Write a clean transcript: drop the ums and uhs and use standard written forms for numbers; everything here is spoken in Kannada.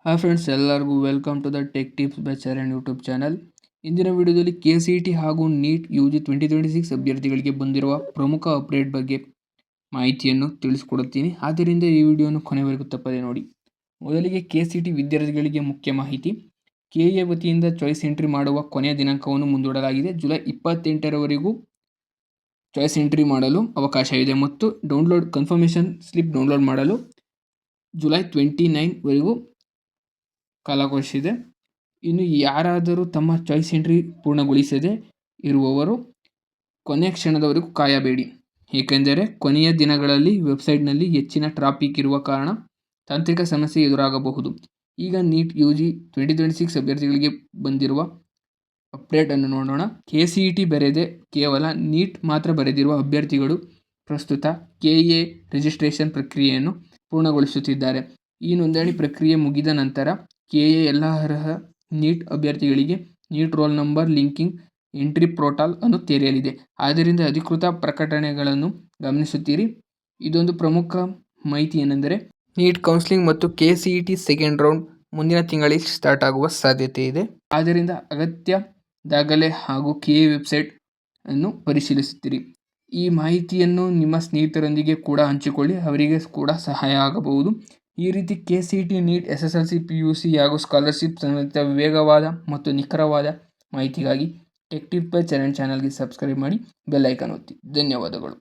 ಹಾಯ್ ಫ್ರೆಂಡ್ಸ್, ಎಲ್ಲರಿಗೂ welcome to the tech tips by Charan YouTube channel. ಇಂದಿನ ವಿಡಿಯೋದಲ್ಲಿ KCET ಹಾಗೂ ನೀಟ್ UG 2026 ಅಭ್ಯರ್ಥಿಗಳಿಗೆ ಬಂದಿರುವ ಪ್ರಮುಖ ಅಪ್ಡೇಟ್ ಬಗ್ಗೆ ಮಾಹಿತಿಯನ್ನು ತಿಳಿಸ್ಕೊಡುತ್ತೀನಿ. ಆದ್ದರಿಂದ ಈ ವಿಡಿಯೋನು ಕೊನೆವರೆಗೂ ತಪ್ಪದೆ ನೋಡಿ. ಮೊದಲಿಗೆ KCET ವಿದ್ಯಾರ್ಥಿಗಳಿಗೆ ಮುಖ್ಯ ಮಾಹಿತಿ. KA ವತಿಯಿಂದ ಚಾಯ್ಸ್ ಎಂಟ್ರಿ ಮಾಡುವ ಕೊನೆಯ ದಿನಾಂಕವನ್ನು ಮುಂದೂಡಲಾಗಿದೆ. ಜುಲೈ 28ರವರೆಗೂ ಚಾಯ್ಸ್ ಎಂಟ್ರಿ ಮಾಡಲು ಅವಕಾಶವಿದೆ ಮತ್ತು ಕನ್ಫರ್ಮೇಷನ್ ಸ್ಲಿಪ್ ಡೌನ್ಲೋಡ್ ಮಾಡಲು ಜುಲೈ 29ವರೆಗೂ ಕಾಲಾವಕಾಶವಿದೆ. ಇನ್ನು ಯಾರಾದರೂ ತಮ್ಮ ಚಾಯ್ಸ್ ಎಂಟ್ರಿ ಪೂರ್ಣಗೊಳಿಸದೇ ಇರುವವರು ಕೊನೆಯ ಕ್ಷಣದವರೆಗೂ ಕಾಯಬೇಡಿ, ಏಕೆಂದರೆ ಕೊನೆಯ ದಿನಗಳಲ್ಲಿ ವೆಬ್ಸೈಟ್ನಲ್ಲಿ ಹೆಚ್ಚಿನ ಟ್ರಾಫಿಕ್ ಇರುವ ಕಾರಣ ತಾಂತ್ರಿಕ ಸಮಸ್ಯೆ ಎದುರಾಗಬಹುದು. ಈಗ ನೀಟ್ UG 2026 ಅಭ್ಯರ್ಥಿಗಳಿಗೆ ಬಂದಿರುವ ಅಪ್ಡೇಟ್ ಅನ್ನು ನೋಡೋಣ. KCET ಬರೆದೇ ಕೇವಲ ನೀಟ್ ಮಾತ್ರ ಬರೆದಿರುವ ಅಭ್ಯರ್ಥಿಗಳು ಪ್ರಸ್ತುತ KA ರಿಜಿಸ್ಟ್ರೇಷನ್ ಪ್ರಕ್ರಿಯೆಯನ್ನು ಪೂರ್ಣಗೊಳಿಸುತ್ತಿದ್ದಾರೆ. ಈ ನೋಂದಣಿ ಪ್ರಕ್ರಿಯೆ ಮುಗಿದ ನಂತರ KA ಎಲ್ಲ ಅರ್ಹ ನೀಟ್ ಅಭ್ಯರ್ಥಿಗಳಿಗೆ NEET roll number linking entry portal ಅನ್ನು ತೆರೆಯಲಿದೆ. ಆದ್ದರಿಂದ ಅಧಿಕೃತ ಪ್ರಕಟಣೆಗಳನ್ನು ಗಮನಿಸುತ್ತೀರಿ. ಇದೊಂದು ಪ್ರಮುಖ ಮಾಹಿತಿ ಏನೆಂದರೆ, ನೀಟ್ ಕೌನ್ಸಿಲಿಂಗ್ ಮತ್ತು KCET ಸೆಕೆಂಡ್ ರೌಂಡ್ ಮುಂದಿನ ತಿಂಗಳಿಗೆ ಸ್ಟಾರ್ಟ್ ಆಗುವ ಸಾಧ್ಯತೆ ಇದೆ. ಆದ್ದರಿಂದ ಅಗತ್ಯ ದಾಖಲೆ ಹಾಗೂ KA ವೆಬ್ಸೈಟ್ ಅನ್ನು ಪರಿಶೀಲಿಸುತ್ತೀರಿ. ಈ ಮಾಹಿತಿಯನ್ನು ನಿಮ್ಮ ಸ್ನೇಹಿತರೊಂದಿಗೆ ಕೂಡ ಹಂಚಿಕೊಳ್ಳಿ, ಅವರಿಗೆ ಕೂಡ ಸಹಾಯ ಆಗಬಹುದು. ಈ ರೀತಿ KCET, ನೀಟ್, SSLC, PUC ಹಾಗೂ ಸ್ಕಾಲರ್ಶಿಪ್ ಸಂಬಂಧಿತ ವೇಗವಾದ ಮತ್ತು ನಿಖರವಾದ ಮಾಹಿತಿಗಾಗಿ ಟೆಕ್ ಟಿಪ್ಸ್ ಬೈ ಚರಣ್ ಚಾನಲ್ಗೆ ಸಬ್ಸ್ಕ್ರೈಬ್ ಮಾಡಿ, ಬೆಲ್ ಐಕಾನ್ ಒತ್ತಿ. ಧನ್ಯವಾದಗಳು.